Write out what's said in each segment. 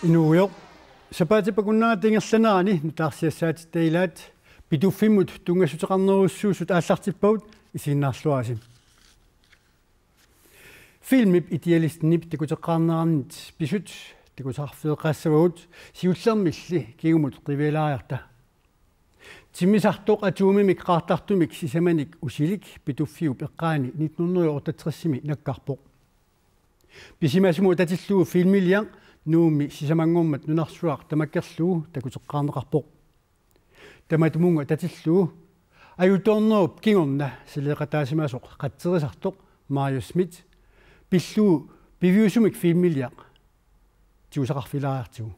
Inuuyo sapatipakunnaga tingerlanaani nutaarsiassaati tailaat pituffimut tungassutеқарнерусsuusут ааллартиппагут исигиннаарлуаасим filmip idealistnip tikutеқарнеарнит писут tikutарфеэқаассавагут сиуллермилли кигумут қивилааярта тиммисартоқ атуумимик qaartartumik сисаманик усилик питуффиуп эққаани 1968 наккарпоқ писимасму татиллуу филмилиа нууми сисамангууммат нунарсуақ тамаккерлуу такутеққарнеқарпоқ таматмунга татиллуу аюторнеруп кингорна силеқатаасимасоқ қаттерисартоқ Марио Смит пиллуу пивиусумик филмилиа тиусақарфилааартигу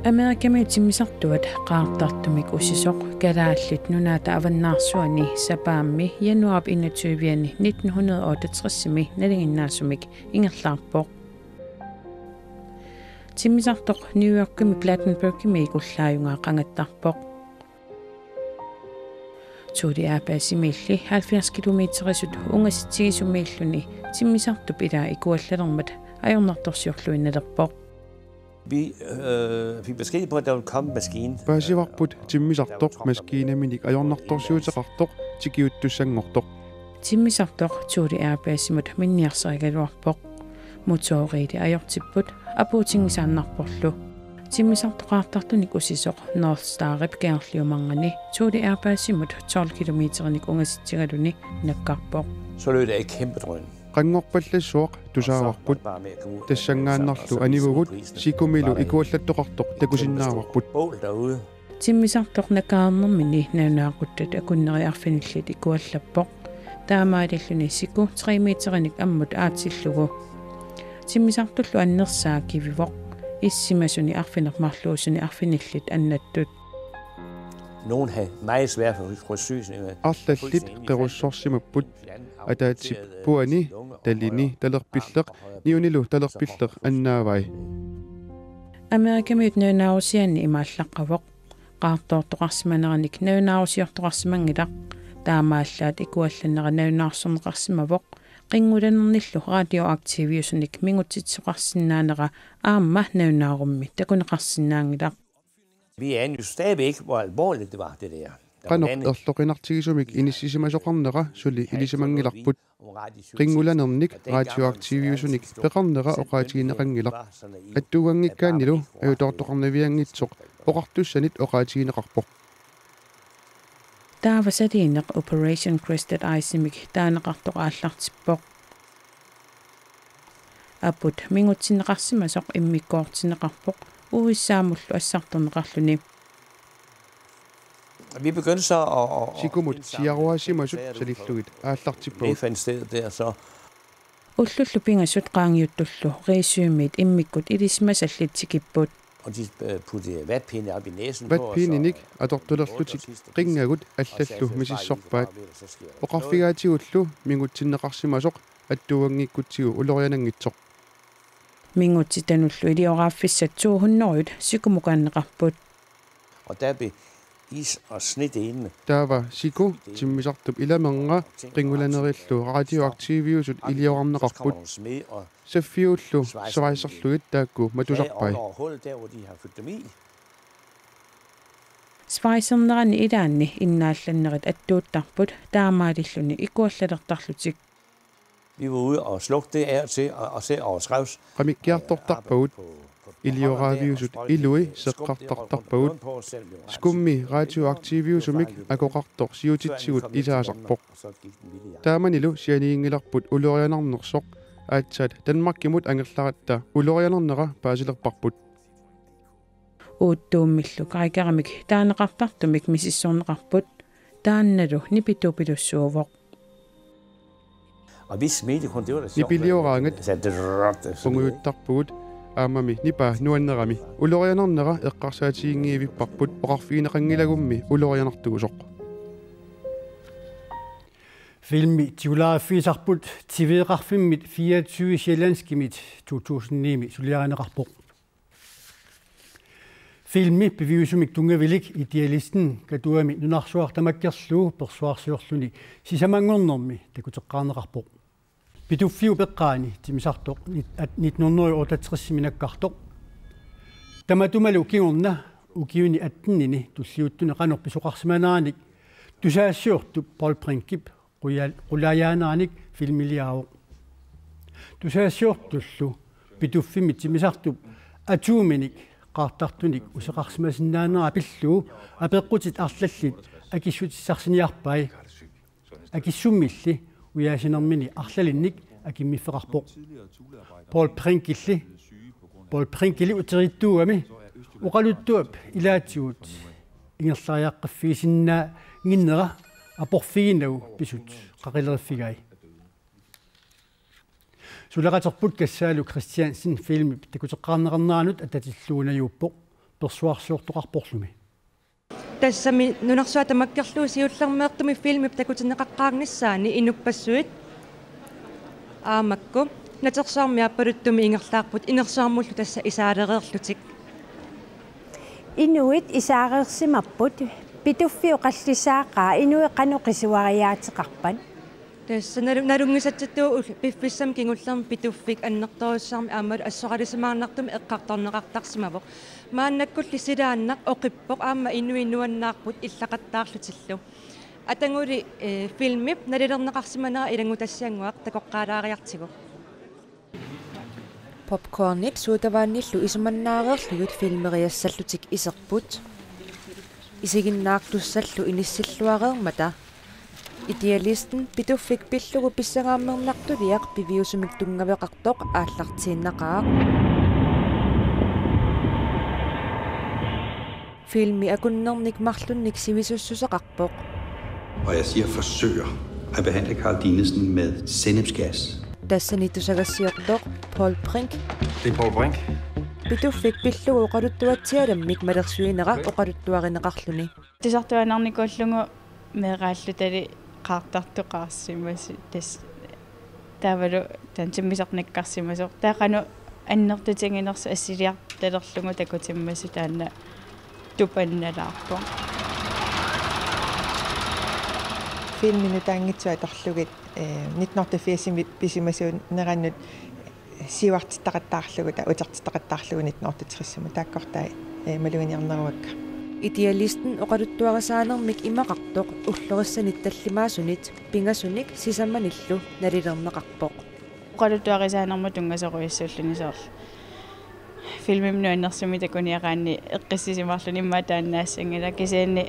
Amerikami timisartuat qaartartumik ussisoq kalaаллит nunaata avannaarsuani sapaammi januarip 21 1968 nalinginnaasumik ingerlaarpoq timisartoq New Yorkimi Plattenburgimi ikullaayungaa qangattarpoq tuudiaapaasimiilli 70 kilometerisut ungasitsigisumiilluni timisartup ilaa ikuallallermat ajornartorsiorluinnalerpoq Vi fik besked på, at der ville komme maskine. Paasivarput timmisartoq maskiinaminik ajornartorsiuteqartoq tikiuttussangortoq. Timmisartoq tuuliaapaassimut minniarserigaluarpoq motoriili ajortipput apuutingisaannarporlu. Timmisartoqaartartunik ussisoq North Starip keerliumangani tuuliaapaassimut 12 kilometerinik ungasitsigaluni nakkarpoq. Så lød det et kæmpe drøn. Qanngorpallassuaq tusaavarput tassangaannarlu anivugut sikumilu ikuallattoqartoq takusinnaavarput timmisartoq nakaarnermini naunaaquttat akunneriarfinillit ikuallappoq taamaililluni siku 3 meterinik ammut aatillugu timmisartullu annersaa kivivoq issimasuni arfinermarluusuni arfinillit annattut nogen havde meget svært for frysysninger. Arlallit qerussorsimupput ataatip puani tallini talerpilleq niunilu talerpilleq annaavai Amerikamit naunausianni imaallaqqavoq qaartoortoqarsimaneranik naunausiortoqarsimangilaq taamaallaat ikuallanera naunaarsorneqarsimavoq qinngulanernilu radioaktiviusunik mingutitsoqarsinnaanera aamma naunaarummi takuneqarsinnaangilaq Vi anede jo stadigvæk ikke, hvor alvorligt det var, det der. Qanoq erloqinartigisumik inissisimasuqarnera suli ilisimangillarput qinngulanernik radioaktiviusunik peqarnera oqaatigineqangilaq attuuangikkaannilu ajutortoqarnaviangitsoq oqartussanit oqaatigineqarpoq taavasaliineq Operation Crested Icemik taaneqartoq aallartippoq aput mingutsinneqarsimasoq immikkoortineqarpoq uissaamullu assartorneqarluni Vi begyndte så at sikumut siaruasimasut salillugit aallartippoq det fandt sted der så ullullu pingassut qaangiuttullu riisuumit immikkut ilismasallitsikipput og de puttede vatpinde op i næsen vatpinninik atortulerlutik qingagut allallu misissorpaat oqarfigaatiullu mingutsinneqarsimasoq attuangikkutsigu ulorianangitsoq mingutitanullu ilioraafissat 200 sikumukaanneqarput og der blev is og sne derinde. Taava siku timmisartup ilamernga qinngulanerillu radioaktiviusut iliorarneqarput saffiullu savaiserlugit taakku matusarpai Svaisernerani ilaanni innaallannerit attuuttarput taamaalilluni ikuallalertarlutik Vi var ude og slukke det af til og se overskrevs. qamikkiartortarpagut ilioraviusut ilui seqqartartarpagut skummi radioaktiviusumik akoqartor siutitsigut isaasarpoq taamanilu sianiingilarput ulorianarnersoq aatsat Danmarkimut angerlaratta ulorianernera paasilerparput uuttuummillu qaikaramik taaneqartartumik misissorneqarput taannalu nipitupilussuuvoq Og vi smilte kun, det var da sjovt. Nipilioraangat unguyuttarpugut аамами нипа нуаннерами улорианернера эққарсаатигингиивиппарпут оқарфигинеқангилагумми улорианартугусоқ Filmi tiulaafiisarput tiveeqarfimmit 24 sjællandskimit 2009 suliaranеqarpoq. Filmi beviusumik tungavilik idealisten katuami nunarsuartamakkerluu persuarsiorluni sisamangornermi takuteqqaarneqarpoq. Pituffiu peqqaani timisartoq 1968 tamatumalu kiorna ukiuni attennini tulliuttune qanorpisuqarsimanaanik tusaassiortup Paul Prinkip qulayaanaanik filmiliaavo tusaassiortullu pituffimit timisartup atuuminik qaartartunik useqarsimasinnaanera pilluu apeqqutit arlallit akissutissarsiniarpai akissummilli uyaasinermini arlalinnik akimmiffeqarpoq Paul Prinkili uterittuugami uqaluttuap ilaatigut ingerlariaqqaffiisinnaa nginnera aporfiginau pisut qaqilerifigai sulaqaterput kassaalu Christiansen filmi takuteqqaarneqarnaanut atatilluunajuuppoq persuarsiortoqarporlumi тассами нунарсуатамаккерлуу сиуллермеэртуми филми такутинеқаққаагнissaани инуппассуит аамакку натерсаарми аппалуттуми ингерлаарпут инерсаармуллу тасса исаалереерлутик инуит исаареерсимарпут питуффиу қаллисаақаа инуи қануқисуариаатеқарпан тасса налунгисатсаттуу пиффиссам кингуллерм питуффик аннерторуссаарми аамалу ассоқалисимаарнартуми эққарторнеқартарсимавоқ мааннаккулли силааннақ оқиппоқ аама инуиннуаннаарпут иллақаттаарлутиллу атангули филмип налилернеқарсиманера илангутассиангуақ такоққалаариартигу попкорнит суутаваанниллу исуманнаареерлугут филмериассаллутик исерпут исигиннаартуссаллу иниссиллуареермата идеалистен питуффик пиллугу писсагааммернартулиақ пивиусумик тунгавеқартоқ ааллартииннақаа filmi akunnernik marlunnik sivisussuseqarpoq. Og jeg siger forsøger at behandle Carl Dinesen med sennepsgas. Tassani tusagassiortoq Paul Brink. Det er Paul Brink. Pituffik pillugu uqaluttuatsialammik malersuinera uqaluttuarineqarluni. Tisartuanarnikullungu meeqaallutali qaartartuqaarsimasi tas taavalu tantimmisarnikkarsimasoq taaqanu annertutinginersu assiliartalerlungu takutimmasu taanna tupannalaarpo filminu taangitsuatorlugit 1980 pisimasuun nerannut siuartitaqattaarluguta utertitaqattaarlugu 1980 taakkortai maluiniarneruakka idealisten oqaluttuarisaanermik imaqartoq ullerissanit tallimaasunit pingasunik sisammanillu nalilerneqarpoq oqaluttuarisaanermu tungasoruissuullunisooll filmimnu annersumi takuniaqaanni eqqissisimarluni imma taannaassangila kisaanni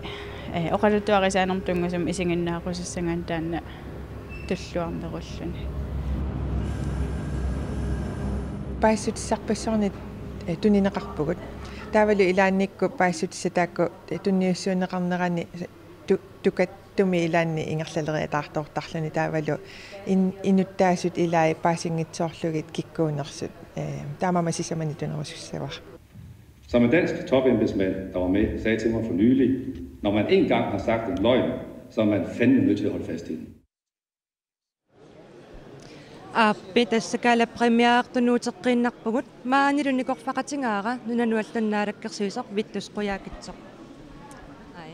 oqaluttuarisaanermu tungasum isinginnaaqusassangaan taanna tulluarnerulluni paissutissarpassornit tunineqarpugut taavalu ilaannikku paissutissataakku tunniussuuneqarnerani tukattumi ilaanni ingerlaleriataartoortarluni taavalu inuttaasut ilaa paasingitsoorlugit kikkuunersut taamama sisamani tunerusussavaq. Som en dansk topembedsmand, der var med, sagde til mig for nylig, når man engang har sagt en løgn, så er man fandme nødt til at holde fast i den. Appi tässä käällä premiaartunuuteqqinnarpugut maanilunikorfaqatingaara nunanuallannaalakkersuisoq vittusquyaakitsoq. Ai.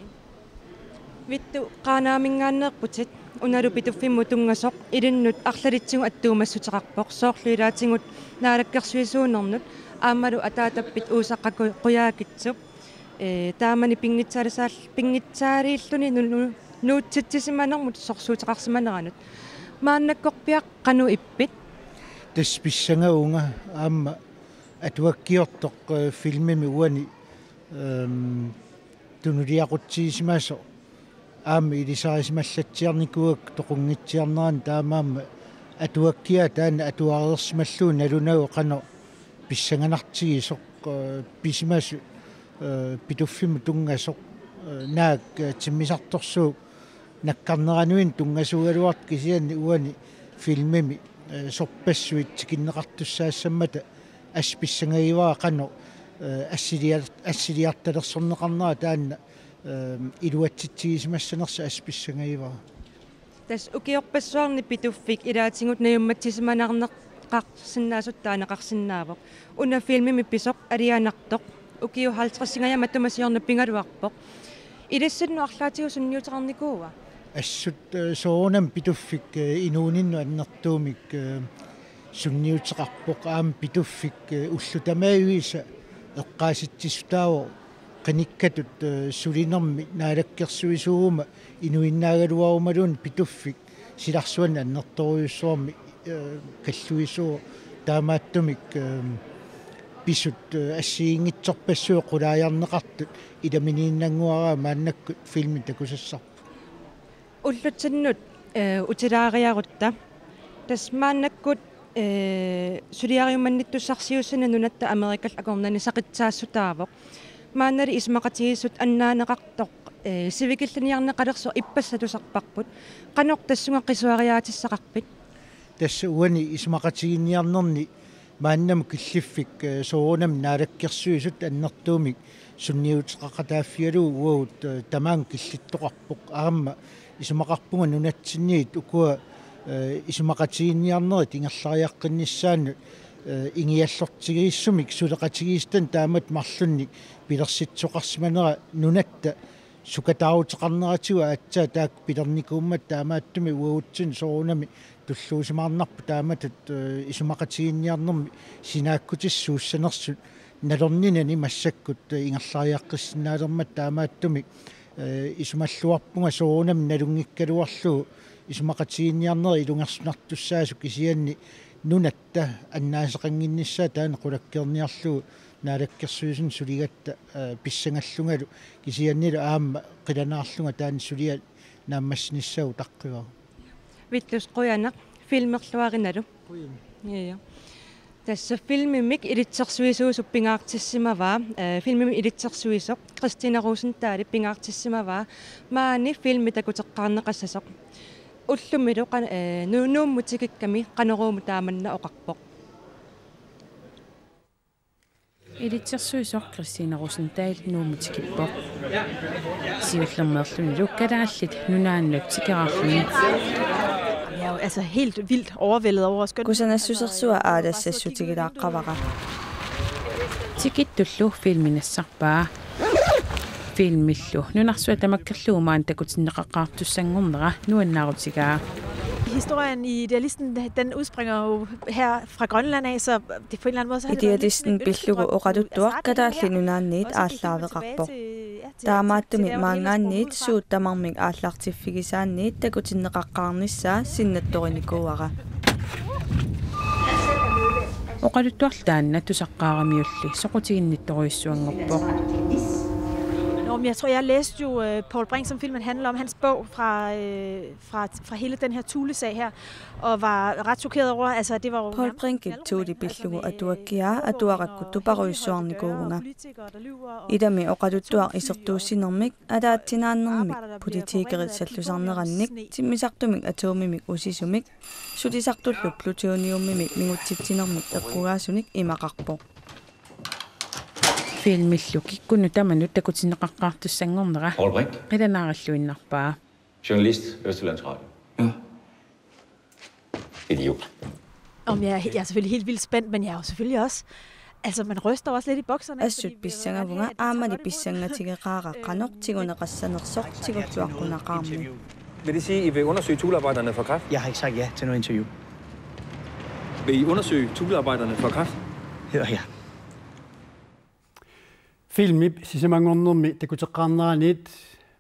Vittu qaanaamingaanneerputit unalupituffimmu tungasoq ilinnut arlalitsingu attuumassuteqarpoq soorluilaatingut naalakkersuisuunernet aammalu ataatappit uusaqqaquyaakitsup taamani pingitsaaliilluni nuutsittisimanermut sorsuuteqarsimaneranut maannakkorpiaq qanu ippit taspissangaunga aamma atuakkiortoq filmimi uani tunuliaquttiisimaso aamma ilisarisimallatsiarnikuak toqungitsiarnerani taamaamma atuakkia taanna atuareersimalluun nalunau qano pissanganartigisoq pisimasu pituffimu tungasoq naak timmisartorsuu nakkarneranuin tungasugaluart kisianni uani filmimi sorpassuit tikinneqartussaasammata асписсангаваа кану ассилиарталерсорнеқарнера таанна илуатситсигисмассанерса асписсангаваа тас укиорпассуарни питуффик илаатингут наюмматсисманаарнеқарсиннаасут таанеқарсинаавоқ уна филмими писоқ алианартоқ укиу 50-сингая матумасиорна пингалуарпоқ илассанну арлаатигу сунниутеқарникууа ассут соонам питуффик инуунинну аннертуумик сунниутеқарпоқ аам питуффик уллутамаависа эққааситсисутаавоо qanikkatut sulinermi naalakkersuisuuma inuinnaagalуарумалуун питуффик силарсуан аннерторуйуссуарми каллуисуу таамааттумик писут ассиингитсорпассуу qulaajarneqartut иламинииннангуараа мааннаккут филми такусассарпу уллутсиннут утилаариарутта тасмааннаккут сулиариуманниттуссарсиуссана нунатта америкал акорнани сақитсаассутаавоқ маанали исмақатигиссут аннаанеқартоқ сивикилланиарнеқалерсо иппассатусарпарпут қаноқ тассунга қисуариаатиссақарпит тасса уани исмақатигинниарнерни мааннам киллиффик соонам наалаккерсуисут аннертуумик сунниутеқақатааффиалу уут тамаан киллиттоқарпоқ аама исмақарпунга нунатсинниит укуа исмақатигинниарнери тингерлариаққиннissaанну ингиаллортигииссумик сулеқатигиистан таамат марлунник пилерситсоқарсиманера нунатта сукатаутеқарнератигу аатсаа таак пилерникууммат таамааттуми уаутсин соонами туллуусимаарнарпу тааматат исумақатигинниарнерми синааккутиссууссанерсут налернинани массаккут ингерлариаққиссинаалермат таамааттуми исумаллуарпунга соонами налунгиккалуарлуу исумақатигинниарнери илунгерсунартуссаасу кисианни нунатта аннаасеқангиннissaа таана қулаккерниарлуу наалаккерсуисун сулигатта писсангаллунгалу кисианнилу аама қиланаарлунга таана сулиа нааммассиниссау таққива виттус қуянақ филмерлуариналу я тасса филмимик илитсерсуисуусу пингаартиссимаваа филмими илитсерсуисоқ Кристина Росентали пингаартиссимаваа маани филми такутеққарнеқассасоқ уллумилу нууммутикикками қанерууму тааманна оқарпоқ илитсерсуисоқ Кристина Росентал нууммутикиппоқ сиуллермерлуни луккалааллит нунааннут тикераарлуни Jeg er jo altså helt vildt overvældet over skønt. Kusanassusersua aadassassutigilaaqqavara. Tikittullu filminassarpaa. Filmillu nunarsuat tamakkalluumaan takutinneqaqqaartussangornera nuannaarutigaa. Historien i Idealisten, den udspringer jo her fra Grønland af, så det på en eller anden måde så har det Idealisten billugu oqaluttuaqqataallinunaanniit aallaavеqarpo. Taamaattumi maangaanniit suuttamarmik aallartiffigisaanniit takutinneqaqqaarnissaa sinnattorinikuuara. Oqaluttuartaanna tusaqqaaramiulli soqutiginnittoruissuangorpoq. Jeg tror, jeg læste jo Paul Brink, som filmen handler om, hans bog fra hele den her Thule-sag her, og var ret chokeret over, altså det var jo... Paul Brink tog de billugu atuakkia atuaqakkutuparuissuarnikuunga. Idami oqaluttuaq isertuussinermik adaatinaannermik politiikerit sallusarnerannik timmisartumik atuumimik usisumik sutisartullu plutoniummimik mingutsitsinermik eqqugaasunik imaqarpoq. Filmillu kikkunu tamanut takutinneqaqqaartussangornera. Paul Brink. Qilanaaralluinnarpaa. Journalist, Østjyllandsradio. Ja. Idiot. Jeg er selvfølgelig helt vildt spændt, men jeg er jo selvfølgelig også... Altså, man ryster også lidt i bukserne. Assut pissangavunga aamali pissangatigeraara qanoq tiguneqassanersoq tigulluaqqunaaqaarmi. Vil det sige, at I vil undersøge Thule-arbejderne for kræft? Jeg har ikke sagt ja til noget interview. Vil I undersøge Thule-arbejderne for kræft? Hør her. Filmi sisamangornermi takuteqqaarneraaniit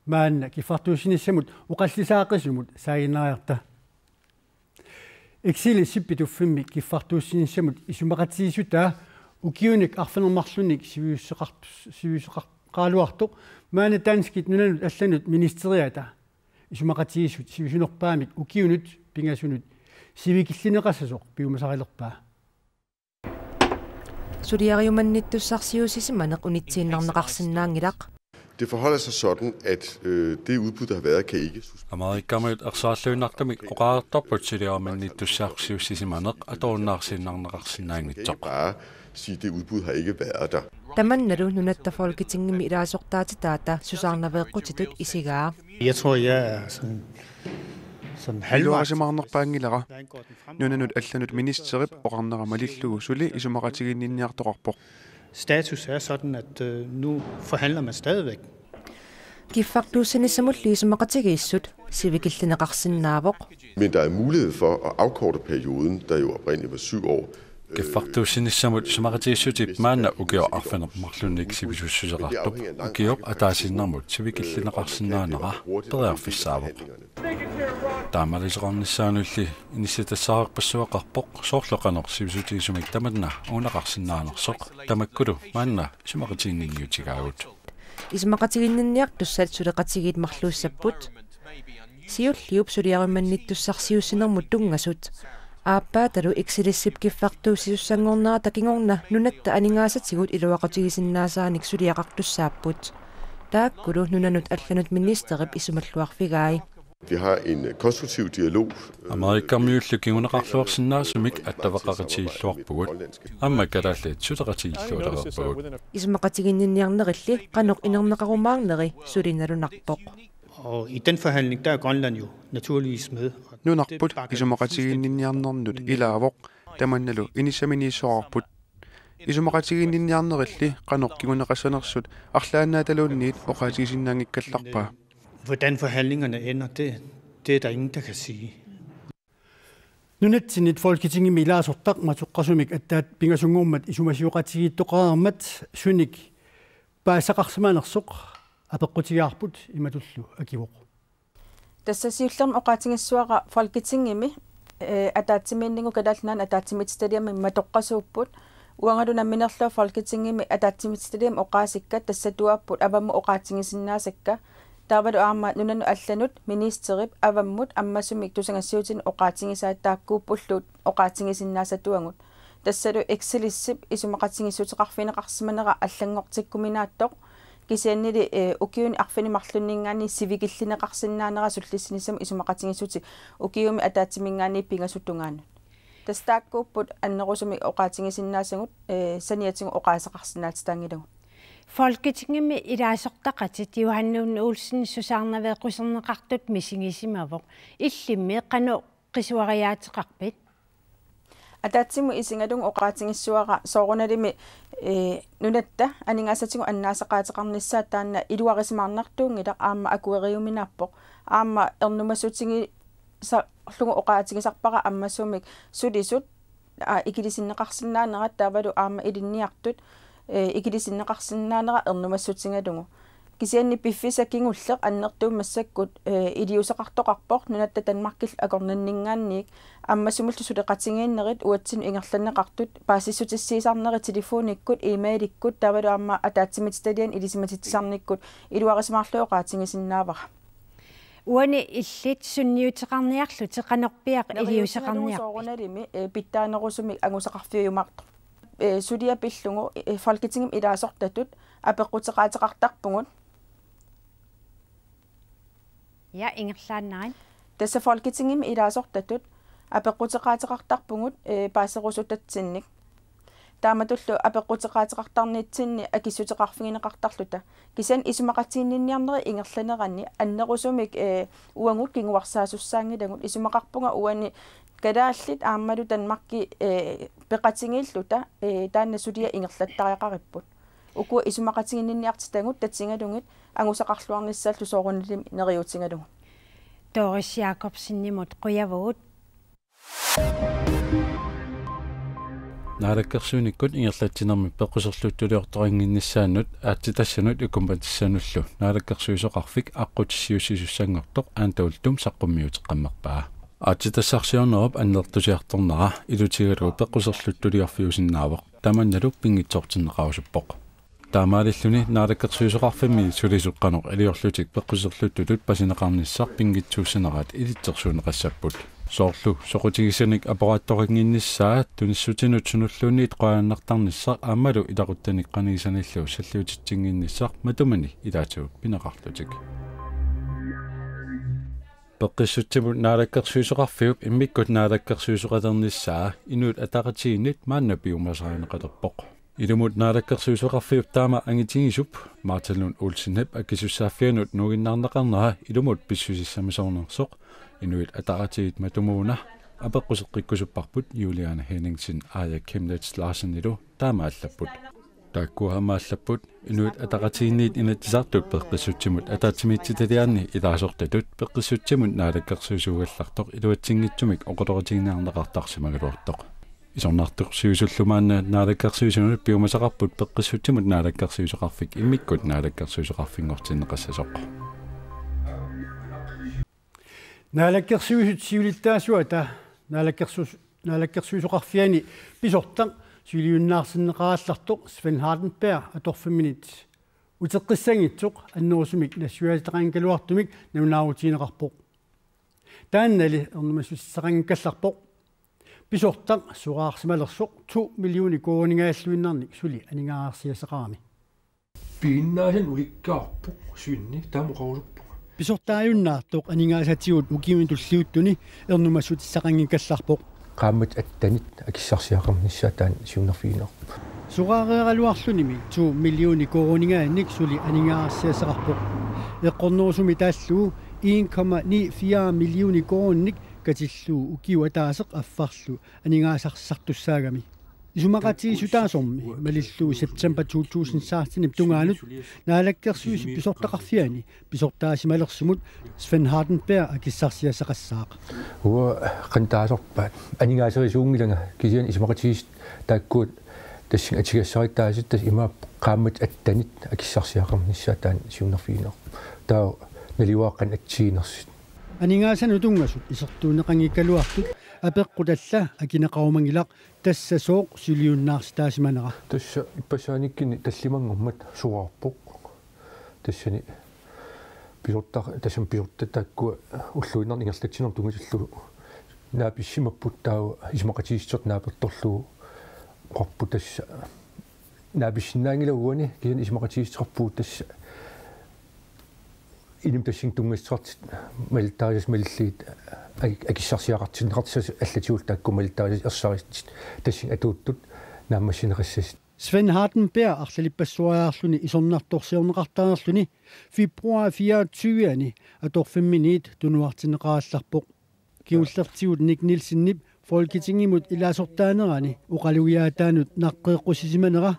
maanna kifartuusinissamut uqallisaaqisumut saaginnaariarta exili sippituffimmi kifartuusinissamut isumaqatiisutaa ukiunik arfanermarlunik siviusseqaqaaluartoq maana taanskit nunanut allanut ministeriata isumaqatiisut sivisunerpaamik ukiunut pingasunut sivikillineqassasoq piumasarilerpaa Suliariumannittussarsiusisimaneq unitsiinnerneqarsinnaangilaq Det forholder sig sådan, at det udbud, der har været, kan ikke Amerikammet ersaarluunartamik oqaartarput tussaarsiussisimaneq atoornaarsinnarnaqarsinnaangitsoq. Bare sige, det udbud har ikke været der. Tamannaru nunatta folketingimi iraasortaati taata susaarnaveeqqutitut isigaa. Jeg tror, jeg er sådan halvvejs. Illuasimaarnerpaangilera. Nunanut allanut ministerip oqarneramalillugu suli isumaqatiginniartoqarpoq. Status er sådan, at nu forhandler man stadigvæk. Giffaqtuussinissamulliisumaqatigiissut sivikillineqarsinnaavoq. Men der er mulighed for at afkorte perioden, der jo oprindeligt var 7 år. Giffaqtuussinissamut sumaqatigiissutip maanna ukiorarfanermarlunnik sivisussusaqartuq ukiop ataasinnermut sivikillineqarsinnaanera periarfissaavoq. Taamalisaqarnissaanulli inissitassaareqpassuaqarpoq soorloqaner sivisutisumik tamanna uunaqarsinnaanersoq tamakkulu maanna sumaqatiginniutigaavut. Ismaqatiginniartussat suleqatigiit marluussapput siulliup suliarimannittussarsiussinermut tungasut aappaatalu iksilissip giffaqtuussiussangornera takingorna nunatta aningaasatigut iluaqatigisinnaasaanik suliaqartussaapput taakkulu nunanut allanut ministerip isumalluarfigaai. Vi har en konstruktiv dialog. Amerikammiullukigunaqarluarsinnaasumik attavaqaqatiilluarpugut ammakkalaallit suteqatiilluulererpugut. Ismaqatiginniarnerilli qanoq inerneqarumaarneri sulinalunarpoq. Og i den forhandling, der er Grønland jo naturligvis med. Nunarput isumaqatiginniarnernut ilaavoq tamannalu inissaminiissoqarput. Isumaqatiginniarnerilli qanoq kiguneqassanersut arlaannaataluunniit oqaatigisinnaangikkallarpaa. Hvordan forhandlingerne ender, det er der ingen, der kan sige. Nunatsinit folketingimi ilaasortaq matuqqasumik attaat pingasungormat isumasiuqatigiittoqararmat sunik paasaqarsimaanersoq apeqqutigaarput imatullu akivoq. Tassasiullerm oqaatingissuaqa folketingimi ataatsimiinningu kadalnaan ataatsimit stadium matoqqasuupput uangalu namminerlua folketingimi ataatsimit stadium oqaasikkat tassatuapput avammu oqaatingisinnaasakka taavalu aarma nunanu allanut ministerip avammut ammasumik tusangassiutin oqaatingisaattaakkuuppulluut oqaatingisinnaasatuangut tassalu excelissip isumaqatingissuteqarfineqarsimanera allangortikkuminaattoq kisiannili ukiuni arfinimarlunningaani sivikillineqarsinnaanera sullissinissam isumaqatingissuti ukiumi ataatimingaani pingasuttungaanut tastaakkuupput annerusumi oqaatingisinnaassagut saniatingu oqaasaqarsinnaatitaangilagut. Folketingimi ilaasortaqatit Johannuun Olsen susaarnaveequsserneqartut misingisimavoq illimmi qanu qisuariaatiqarpit ataatsimu isingalung oqaatingissuara soorunalimi nunatta aningaasatigu annaasaqaatiqarnissaat taanna iluarisimaarnartuungila aamma akueriuminaappoq aamma ernumassutigi sarlugu oqaatigisarpaqa ammasumik sulisut ikilisinneqarsinnaanera taavalu aamma ilinniartut ikilisinneqarsinnaanera ernumassutsingalungu kisianni piffisakingulleq annertuummassakkut iliuseqartoqarpoq nunatta tanmarkill akornanningaanniik ammasumullu suleqatingiinnerit uatsinu ingerlanneqartut paasissutissiisarneri telefonikkut emailikkut taavalu aamma ataatsimit stadian ilisimatitsarnikkut iluarismaarluoqaatingisinnaavara uani illit sunniuteqarniarlu teqanerpiaq iliuseqarniar soorunalimi pittaanerusumi angusaqarfiumartu sulia pillungu folketingim ilaasortatut apeqquteqaatiqartarpungut ja ingerlaannarin tassa folketingim ilaasortatut apeqquteqaatiqartarpungut paaserusutatsинник taamatullu apeqquteqaatiqartarniitsinni akissuteqarfigineqartarluta kisan isumaqatiinninniarneri ingerlaneranni annerusumik uangut kinguarsaasussaangilagut isumaqarpunga uani kadaallit aammalu tanmarki peqatingiilluta taanna sulia ingerlattariaqaripput ukua isumaqatiginniartitangut tatsingalungit angusaqarluarnissaallu soorunalimi neriutingalungu Doris Jacobsen-nimut quyavuut Naalakkersuunikkut ingerlatsinermi pequserluuttuliortoringinnissaannut aatsitassanut ukummatissanullu naalakkersuisoqarfik aqqutissiussisussangortoq aantaultum saqqummiuteqqammerpaa aatsitassarsiornerup annertusiartornera ilutigalu pequserluttuliarfiusinnaavoq tamannalu pingitsortinneqarusuppoq taamaalilluni naalakkersuisoqarfimmi sulisuqqanoq iliorlutik pequserluttulut pasineqarnissar pingitsuussaneraat ilitsersuuneqassapput soorlu soqutigisanik aparaattoriginnissaa tunissutinuut sunulluunniit qaannartarnissaq aammalu ilaquttanik qanigisanillu salluutitsinginnissaq matumani ilaatuut pineqarlutik peqqissutsimut naalakkersuisoqarfiup immikkut naalakkersuisoqalernissaa inuut ataqatiginnit maanna piumasaaneqalerpoq ilumut naalakkersuisoqarfiup taama angitigissup Martalund Olsenhep akisussaafianut nuuginnaarneqarnera ilumut pissusissamisornersoq inuit ataqatiit matumuuna apeqquseqqikkusupparput Juliane Henningsen Aya Kemlets Larsen ilu taama allapput taakkuhamaallaput inuit ataqatiinniit inatisartut peqqissutsimut ataatimiitsitaliarni ilaasortatut peqqissutsimut naalakkersuisuugallartoq iluatsingitsumik oqoloritiginnaarneqartarsimagaluartoq isornartorsiusullumaanna naalakkersuisunut piumasaqarput peqqissutsimut naalakkersuisoqarfik immikkut naalakkersuisoqarfingortinneqassasoq naalakkersuisut siulittaasuata naalakkersuisoqarfiani pisortaq suiliunnaarsinneqarallartoq Sven Hardenberg atorfimminit uteqqissangitsoq annerusumik nassualitaqangaluartumik naunaautiineqarpoq taannali ernumassussaqangkallarpoq pisortaq suqaarsimalersoq 2 million koonigaаллуиннарник сули анингааарсиасеqaami piinnaasan ulikkaarpoq suinni taamuqarusuppu pisortaajunnaartoq aningaasatigut ukimi tulliuttuni ernumassutissaqangikkallarpoq qaammat attanit akissarsiaqarnissataan siunerfiineq suqaareeraluarlunimi 2 million koonigaannik suli aningaarsiasеqarpoq eqqornerusumi taalluu 1,94 million koonnik katilluu ukiu ataaseq affarlu aningaasartussaagami isumaqatiisutaasormi malilluu September 2016 tungaanut naalakkersuisi pisortaqarfiani pisortaasimalersimut Sven Hardenberg akissarsiasaqassaaq huwa qantaasorpaat aningaasерisuungilanga kisian isumaqatiis taakkuut tassin atigassarittaasittas ima qaammat attanit akissarsiaqarnissataan siunerfiineq taa naliuaqqan atsiinersit aningaasanu tungasut isertuuneqangikkaluartut apeqqutalla akineqarumangilaq tassasooq suliunnaarstaasimanera tassa ippasaanikkinni tallimangummat suarpoq tassani pisortaq tassam pisortatakkua ulluinarni ingerlatsinerm tungasillu naapissimapput taa ismaqatiissort naapertorlu qorpu tassa naapissinnaangilaguani kian ismaqatiissarpuu tassa inim tassin tungassart militaaris milliit akissarsiaqartinneqartissa allatiultaakku militaaris ersaristit tassin atuuttut naammassineqassas Sven Hardenberg arlalipassuajaarluni isornartorsiorneqartaarluni februar 24ani atorfimminit tunuartinneqaallarpoq kiullertigut Nick Nielsen Folketingimut ilaasortaanerani uqalugiaataanut naqqeeqqusisimanera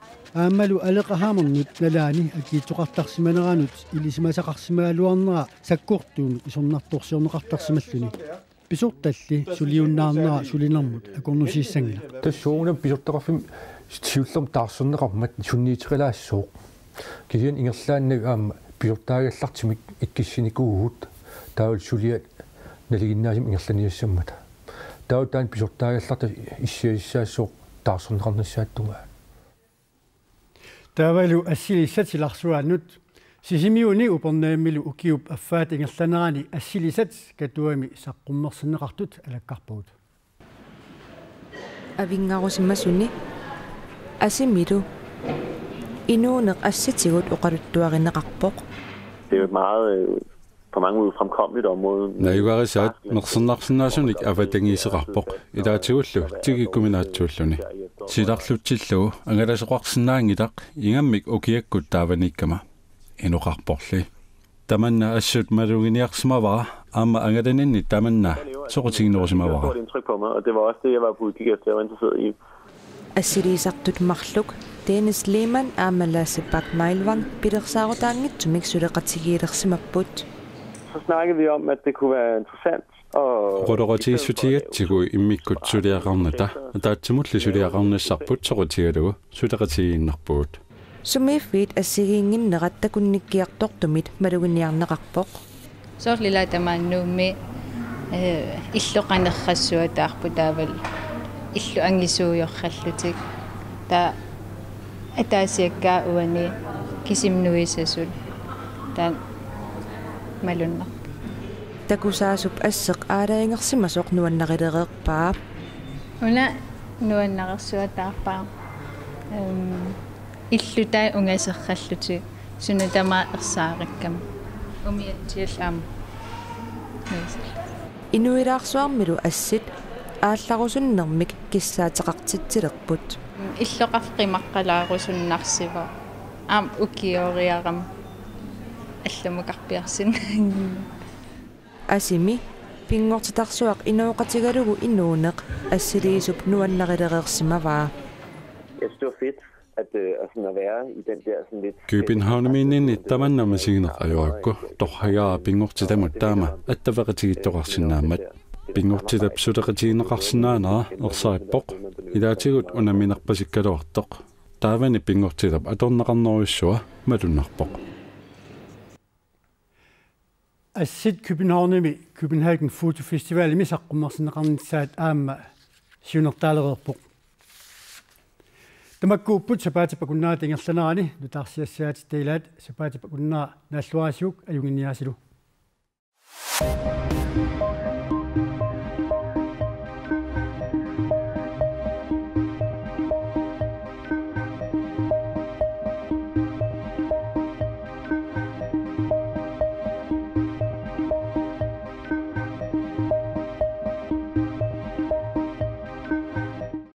aammalu aleqahaamernut nalaani akiitsoqartarsimaneranut ilisimasaqarsimaaluarnera sakkortuumik isornartorsiorneqartarsimalluni pisortalli suliunnaarnera sulinermut akornusiissangila tassuunam pisortaqarfim siullerm taarserneqarmat sunniitiqilaassooq kisian ingerlaannagu aamma pisortaagallartimik ikkissinikuugut taul suliat naliginnaasim ingerlaniassammata tautaan pisortaagallarta issiaissaassooq taarserneqarnissaattunga taavalu assilissatilarsuaannut sisimiuni upernaammilu ukiup affaat ingerlanerani assilissat katuami saqqummersinneqartut alakkarpugut avingarusimmasunni asimilu inuuneq assatigut uqaluttuarinneqarpoq det er jo meget på mange måder fremkommeligt område. Najugarisat mersenarsinnaasunik avatangiiseqarpoq ilaatигулlu tigikkuminaatsuulluni silarlutsillu angalaseqarsinnaangilaq ingammik ukiakkut taavanikkama inuqarporli tamanna assut maluginiarsimavara aamma angalaninni tamanna soqutiginerusimavara Det indtryk på mig, og det var også det jeg var på udkig efter, jeg var interesseret i. assiliisartut marluk Dennis Lehmann aamalaasippak mailvang pilersaarutaangitsumik suleqatigiilersimapput Så snakkede vi om, at det kunne være interessant Rodoratiisutigatsigu immikkut suliaqarnata taatsimulli suliaqarnassarput soqutigalugu suleqatigiinnarpuut Sumifit assigiinginneqattakunnikkiartortumit maluginiarneqarpoq Soorlilaatamannuummi illoqanerrassuataarpu taaval illu angisuujorrallutik ta ataasiakkaa uani kisimnuissasul ta malunnar takusaasup asseq aalaingersimasoq nuannaqileriqpaa una nuannaqersuataarpaa illutai ungaserralluti sunutama ersaarikkam umiatsiallam inuilaarsuarmilu assit aallarusуннэрмик киссаатеқартитсилерпут иллоқарфимаққалааруsunнарсива аам укиориарам алламукарпиарсин асими пингортитарсуақ инуоқатигалугу инуунеқ ассилиисуп нуаннарилереерсимаваа København-minni tamannama sigineqajuakku torhagaa pingortitamut taama attaveqatigittoqarsinnaammat pingortitap suleqatigineqarsinnaanera ersaippoq ilaatigut unaminerpasikkaluartoq taavani pingortitap atorneqarneruissua malunnerpoq Assit Københavnimi Copenhagen Foto Festival misaqqumarsineqarnitsaat aamma siunertaalererpoq Tamakkuupput sapaatipakunnaat ingerlanerani nutaarsiassiaat teilaat sapaatipakunnaa naalluaasiuk ajunginiaasilu